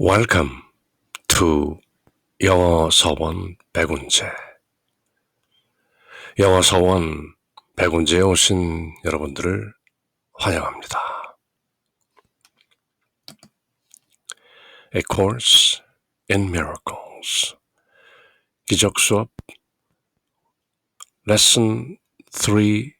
Welcome to 영어 서원 백운재. 영어 서원 백운재에 오신 여러분들을 환영합니다. A Course in Miracles. 기적 수업 Lesson 343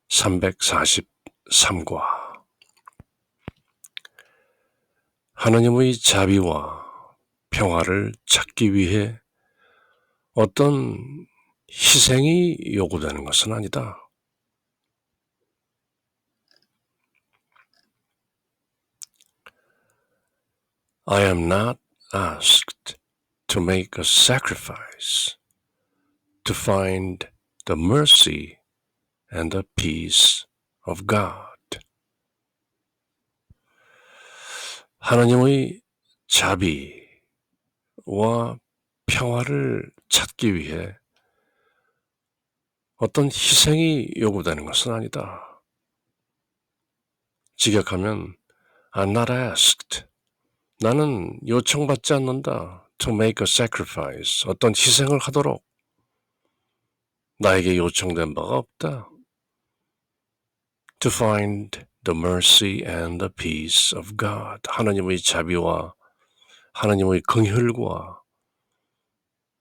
343과 하나님의 자비와 평화를 찾기 위해 어떤 희생이 요구되는 것은 아니다. I am not asked to make a sacrifice to find the mercy and the peace of God. 하나님의 자비와 평화를 찾기 위해 어떤 희생이 요구되는 것은 아니다. 직역하면 I'm not asked. 나는 요청받지 않는다. To make a sacrifice. 어떤 희생을 하도록 나에게 요청된 바가 없다. To find the mercy and the peace of God. 하나님의 자비와 하나님의 긍휼과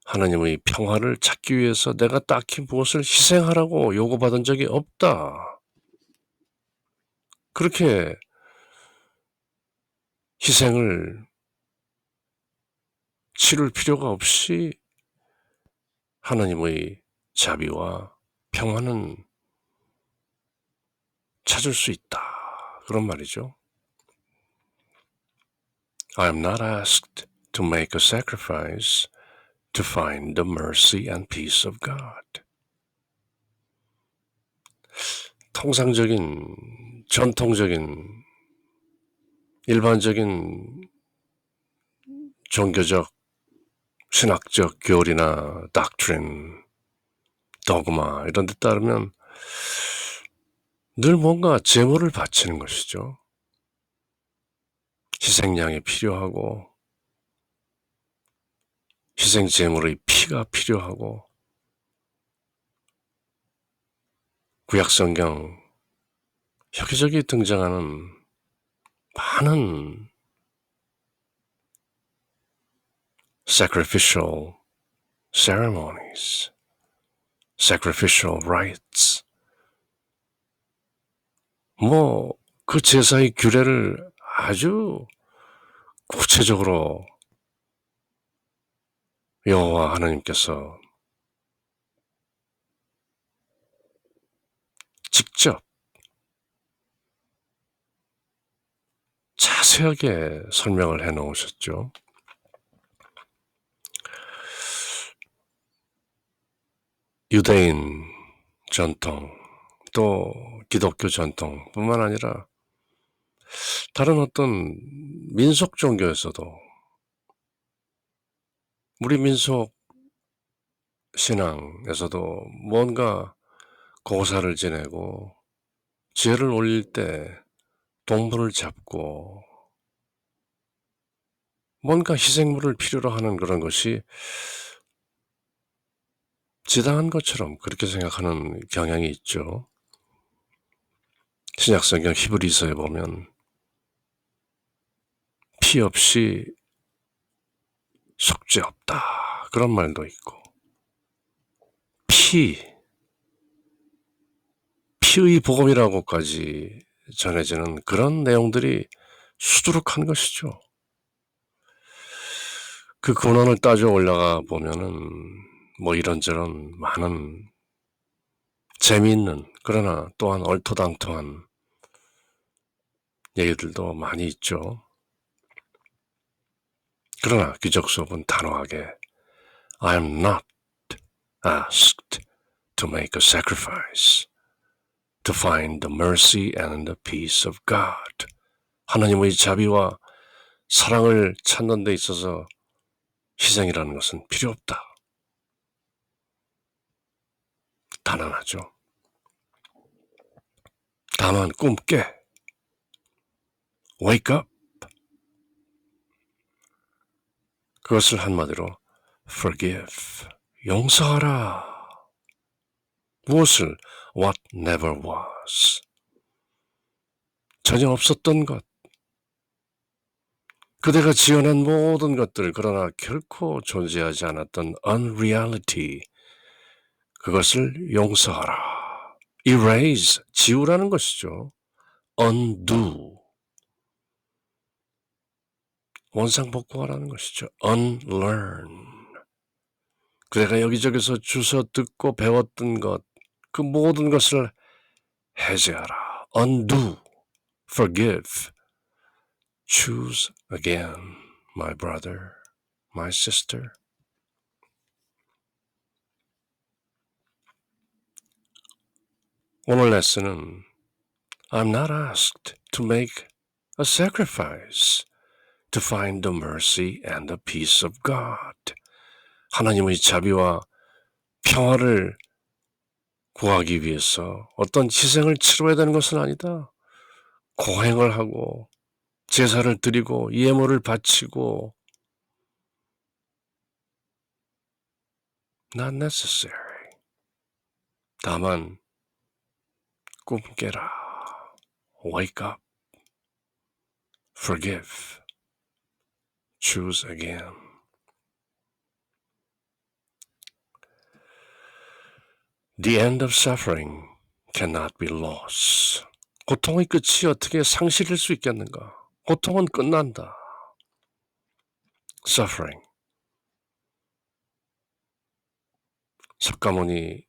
하나님의 평화를 찾기 위해서 내가 딱히 무엇을 희생하라고 요구받은 적이 없다. 그렇게 희생을 치를 필요가 없이 하나님의 자비와 평화는 찾을 수 있다. 그런 말이죠. I am not asked to make a sacrifice to find the mercy and peace of God. 통상적인, 전통적인, 일반적인 종교적, 신학적 교리나 doctrine, dogma 이런 데 따르면 늘 뭔가 제물을 바치는 것이죠. 희생양이 필요하고 희생 제물의 피가 필요하고 구약성경 여기저기 등장하는 많은 sacrificial ceremonies, sacrificial rites 그 제사의 규례를 아주 구체적으로 여호와 하나님께서 직접 자세하게 설명을 해 놓으셨죠. 유대인 전통 또 기독교 전통뿐만 아니라 다른 어떤 민속 종교에서도 우리 민속 신앙에서도 뭔가 고사를 지내고 제를 올릴 때 동물을 잡고 뭔가 희생물을 필요로 하는 그런 것이 지당한 것처럼 그렇게 생각하는 경향이 있죠. 신약성경 히브리서에 보면 피 없이 속죄 없다 그런 말도 있고 피의 복음이라고까지 전해지는 그런 내용들이 수두룩한 것이죠. 그 근원을 따져 올라가 보면은 이런저런 많은 재미있는 그러나 또한 얼토당토한 얘기들도 많이 있죠. 그러나 기적 수업은 단호하게 I am not asked to make a sacrifice to find the mercy and the peace of God. 하나님의 자비와 사랑을 찾는 데 있어서 희생이라는 것은 필요 없다. 단언하죠. 다만 꿈 깨. Wake up. 그것을 한마디로 forgive, 용서하라. 무엇을? What never was. 전혀 없었던 것. 그대가 지어낸 모든 것들, 그러나 결코 존재하지 않았던 unreality. 그것을 용서하라. erase, 지우라는 것이죠. undo, 원상복구하라는 것이죠. unlearn, 그대가 여기저기서 주워 듣고 배웠던 것, 그 모든 것을 해제하라. undo, forgive, choose again, my brother, my sister. 오늘 레슨은 I'm not asked to make a sacrifice to find the mercy and the peace of God. 하나님의 자비와 평화를 구하기 위해서 어떤 희생을 치러야 되는 것은 아니다. 고행을 하고 제사를 드리고 예물을 바치고 not necessary. 다만 꿈 깨라. Wake up. Forgive. Choose again. The end of suffering cannot be lost. 고통의 끝이 어떻게 상실일 수 있겠는가? 고통은 끝난다. Suffering. 석가모니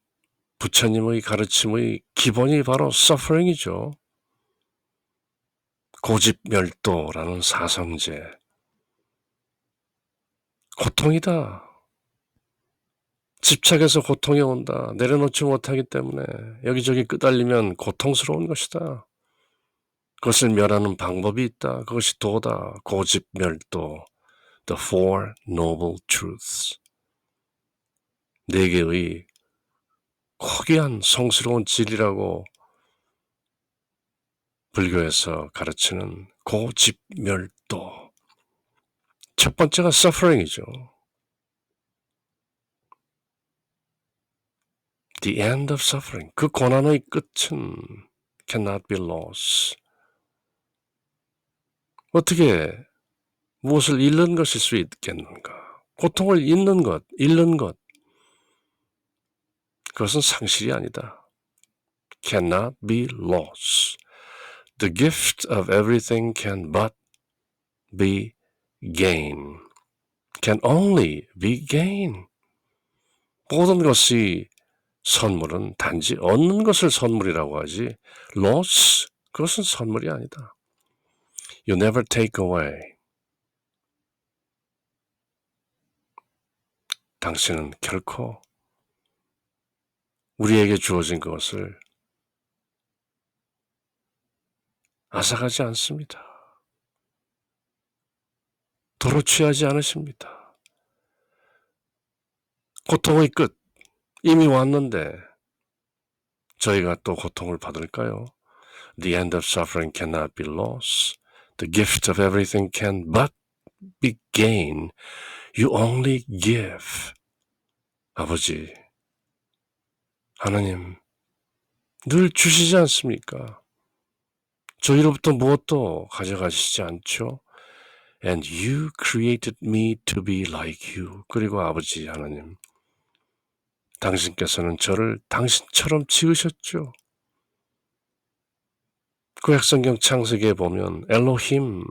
부처님의 가르침의 기본이 바로 suffering이죠. 고집멸도라는 사성제. 고통이다. 집착해서 고통이 온다. 내려놓지 못하기 때문에 여기저기 끄달리면 고통스러운 것이다. 그것을 멸하는 방법이 있다. 그것이 도다. 고집멸도. The Four Noble Truths. 네 개의 고귀한 성스러운 진리라고 불교에서 가르치는 고집멸도. 첫 번째가 suffering이죠. The end of suffering. 그 고난의 끝은 cannot be lost. 어떻게 무엇을 잃는 것일 수 있겠는가? 고통을 잃는 것, 잃는 것. 그것은 상실이 아니다. Cannot be lost. The gift of everything can but be gain. Can only be gain. 모든 것이 선물은 단지 얻는 것을 선물이라고 하지. loss, 그것은 선물이 아니다. You never take away. 당신은 결코 우리에게 주어진 것을 앗아가지 않습니다. 도로 취하지 않으십니다. 고통의 끝, 이미 왔는데 저희가 또 고통을 받을까요? The end of suffering cannot be lost. The gift of everything can but be gain. You only give. 아버지, 하나님, 늘 주시지 않습니까? 저희로부터 무엇도 가져가시지 않죠? And you created me to be like you. 그리고 아버지 하나님, 당신께서는 저를 당신처럼 지으셨죠. 구약성경 창세기에 보면 엘로힘,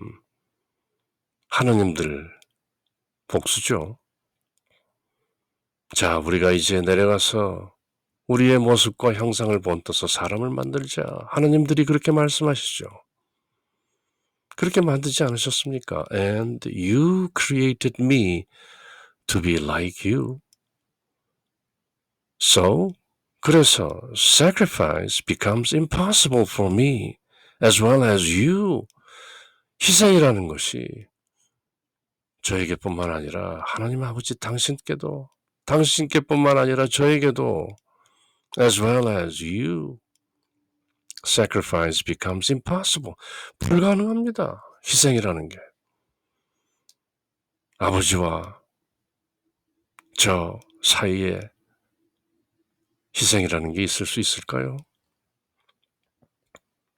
하느님들 복수죠. 자, 우리가 이제 내려가서 우리의 모습과 형상을 본떠서 사람을 만들자. 하느님들이 그렇게 말씀하시죠. 그렇게 만들지 않으셨습니까? And you created me to be like you. So, 그래서 sacrifice becomes impossible for me as well as you. 희생이라는 것이 저에게뿐만 아니라 하나님 아버지 당신께도, 당신께뿐만 아니라 저에게도 as well as you. sacrifice becomes impossible. 불가능합니다. 희생이라는 게. 아버지와 저 사이에 희생이라는 게 있을 수 있을까요?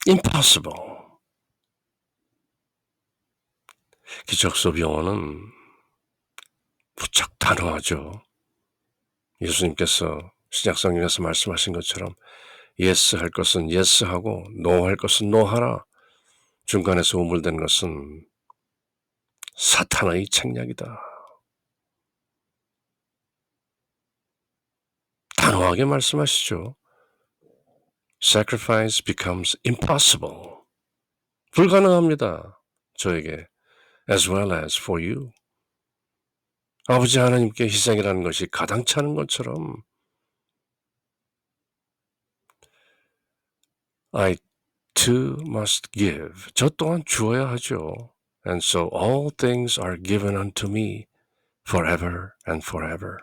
Impossible. 기적수업 용어는 무척 단호하죠. 예수님께서 신약성경에서 말씀하신 것처럼 yes 할 것은 yes 하고 no 할 것은 no 하라. 중간에서 우물된 것은 사탄의 책략이다. 단호하게 말씀하시죠. Sacrifice becomes impossible. 불가능합니다. 저에게 as well as for you. 아버지 하나님께 희생이라는 것이 가당치 않은 것처럼 I too must give. 저 또한 주어야 하죠. And so all things are given unto me forever and forever.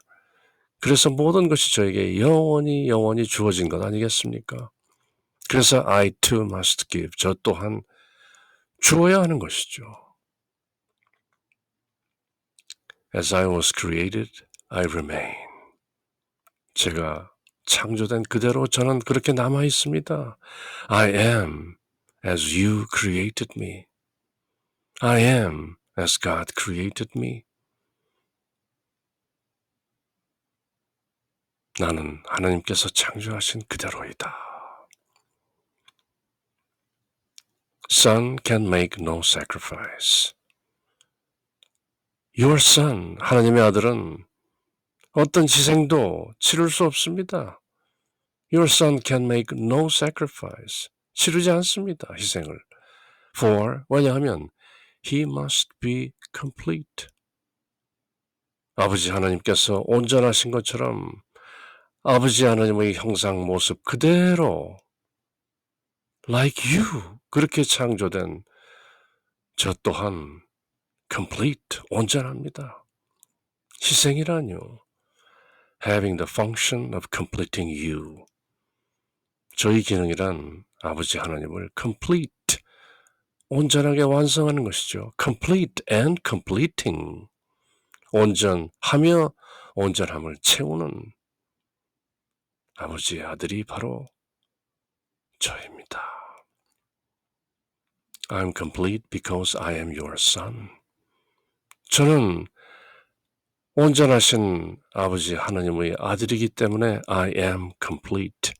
그래서 모든 것이 저에게 영원히 주어진 것 아니겠습니까? 그래서 I too must give. 저 또한 주어야 하는 것이죠. As I was created, I remain. 제가 창조된 그대로 저는 그렇게 남아 있습니다. I am as you created me. I am as God created me. 나는 하나님께서 창조하신 그대로이다. Son can make no sacrifice. Your son, 하나님의 아들은 어떤 희생도 치를 수 없습니다. Your son can make no sacrifice. 치르지 않습니다. 희생을. For, 왜냐하면 he must be complete. 아버지 하나님께서 온전하신 것처럼 아버지 하나님의 형상 모습 그대로 like you 그렇게 창조된 저 또한 complete 온전합니다. 희생이라뇨. Having the function of completing you. 저희 기능이란 아버지 하나님을 complete 온전하게 완성하는 것이죠. complete and completing. 온전하며 온전함을 채우는 아버지의 아들이 바로 저입니다. I'm complete because I am your son. 저는 온전하신 아버지 하나님의 아들이기 때문에 I am complete.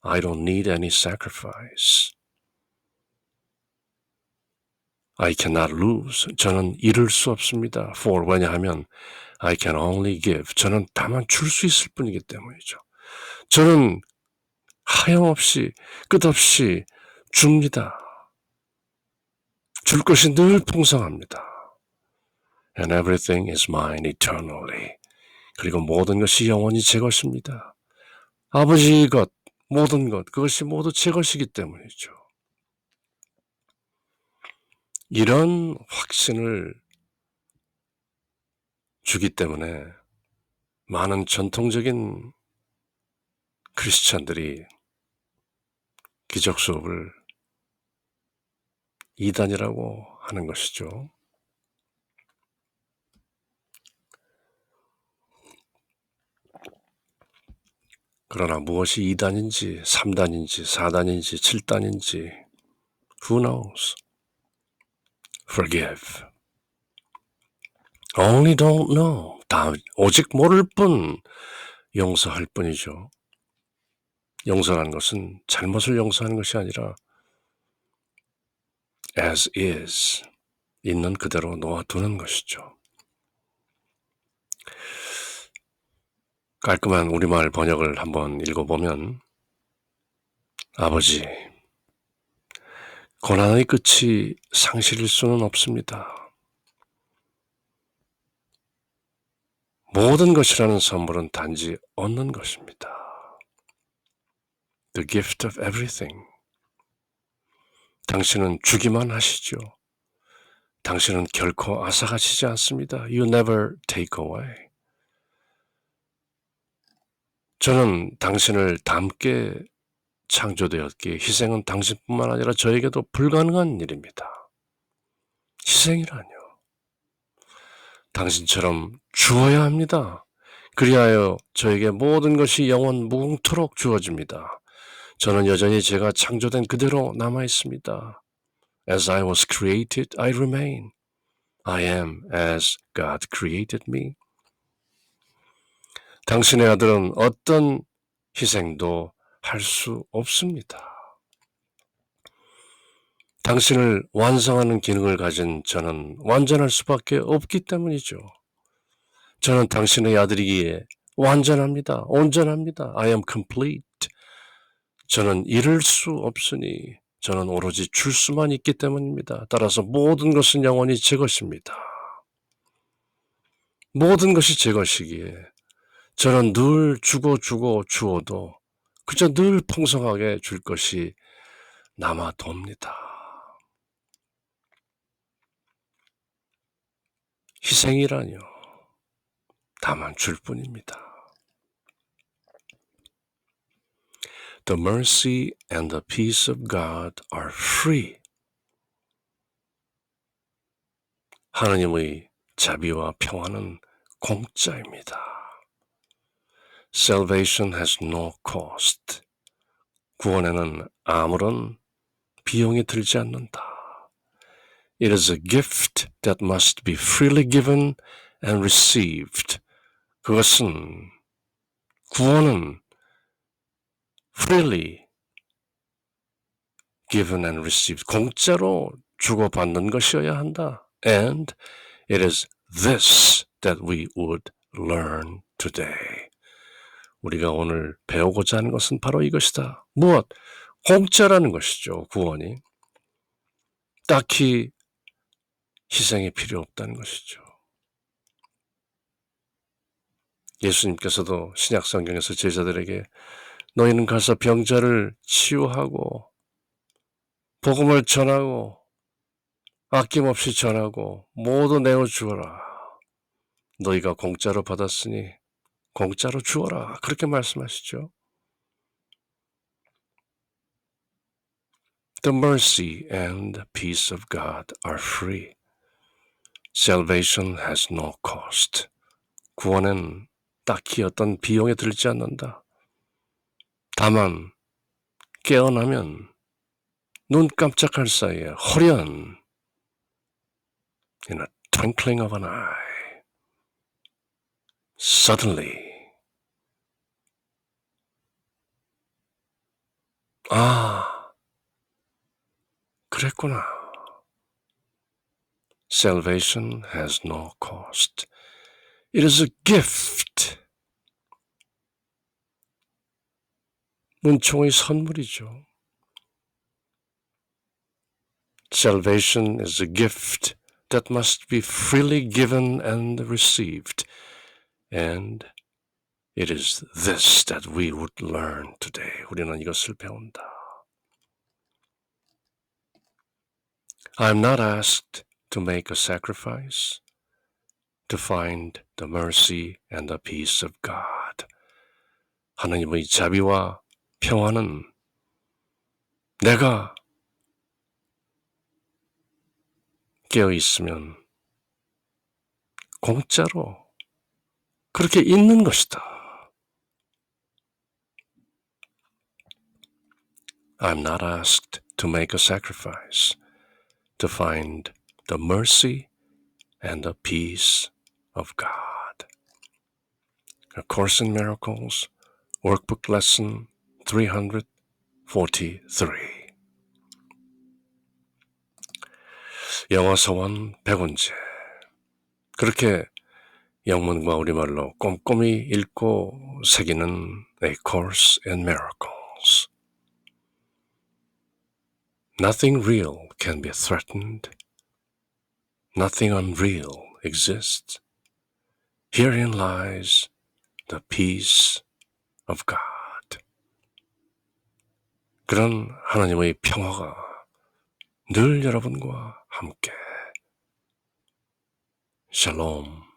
I don't need any sacrifice. I cannot lose. 저는 잃을 수 없습니다. For 왜냐하면 I can only give. 저는 다만 줄 수 있을 뿐이기 때문이죠. 저는 하염없이 끝없이 줍니다. 줄 것이 늘 풍성합니다. And everything is mine eternally. 그리고 모든 것이 영원히 제 것입니다. 아버지의 것, 모든 것, 그것이 모두 제 것이기 때문이죠. 이런 확신을 주기 때문에 많은 전통적인 크리스찬들이 기적 수업을 이단이라고 하는 것이죠. 그러나 무엇이 2단인지 3단인지 4단인지 7단인지 who knows? Forgive. Only don't know. 오직 모를 뿐 용서할 뿐이죠. 용서라는 것은 잘못을 용서하는 것이 아니라 as is, 있는 그대로 놓아두는 것이죠. 깔끔한 우리말 번역을 한번 읽어보면 아버지, 고난의 끝이 상실일 수는 없습니다. 모든 것이라는 선물은 단지 얻는 것입니다. The gift of everything. 당신은 주기만 하시죠. 당신은 결코 앗아가시지 않습니다. You never take away. 저는 당신을 닮게 창조되었기에 희생은 당신뿐만 아니라 저에게도 불가능한 일입니다. 희생이라뇨. 당신처럼 주어야 합니다. 그리하여 저에게 모든 것이 영원 무궁토록 주어집니다. 저는 여전히 제가 창조된 그대로 남아있습니다. As I was created, I remain. I am as God created me. 당신의 아들은 어떤 희생도 할 수 없습니다. 당신을 완성하는 기능을 가진 저는 완전할 수밖에 없기 때문이죠. 저는 당신의 아들이기에 완전합니다. 온전합니다. I am complete. 저는 잃을 수 없으니 저는 오로지 줄 수만 있기 때문입니다. 따라서 모든 것은 영원히 제 것입니다. 모든 것이 제 것이기에 저는 늘 주고 주어도 그저 늘 풍성하게 줄 것이 남아돕니다. 희생이라뇨. 다만 줄 뿐입니다. The mercy and the peace of God are free. 하나님의 자비와 평화는 공짜입니다. Salvation has no cost. 구원에는 아무런 비용이 들지 않는다. It is a gift that must be freely given and received. 그것은 구원은 freely given and received. 공짜로 주고받는 것이어야 한다. And it is this that we would learn today. 우리가 오늘 배우고자 하는 것은 바로 이것이다. 무엇? 공짜라는 것이죠. 구원이. 딱히 희생이 필요 없다는 것이죠. 예수님께서도 신약성경에서 제자들에게 너희는 가서 병자를 치유하고 복음을 전하고 아낌없이 전하고 모두 내어주어라. 너희가 공짜로 받았으니 공짜로 주어라. 그렇게 말씀하시죠. The mercy and peace of God are free. Salvation has no cost. 구원은 딱히 어떤 비용에 들지 않는다. 다만 깨어나면 눈 깜짝할 사이에 홀연 in a twinkling of an eye suddenly 그랬구나. Salvation has no cost. It is a gift. 은총의 선물이죠. Salvation is a gift that must be freely given and received. And it is this that we would learn today. 우리는 이것을 배운다. I am not asked to make a sacrifice to find the mercy and the peace of God. 하나님의 자비와 평화는 내가 깨어 있으면 공짜로 그렇게 있는 것이다. I'm not asked to make a sacrifice to find the mercy and the peace of God. A Course in Miracles, Workbook Lesson 343. 영어 서원 100원제. 그렇게 영문과 우리말로 꼼꼼히 읽고 새기는 A Course in Miracles. Nothing real can be threatened. Nothing unreal exists. Herein lies the peace of God. 그런 하나님의 평화가 늘 여러분과 함께. 샬롬.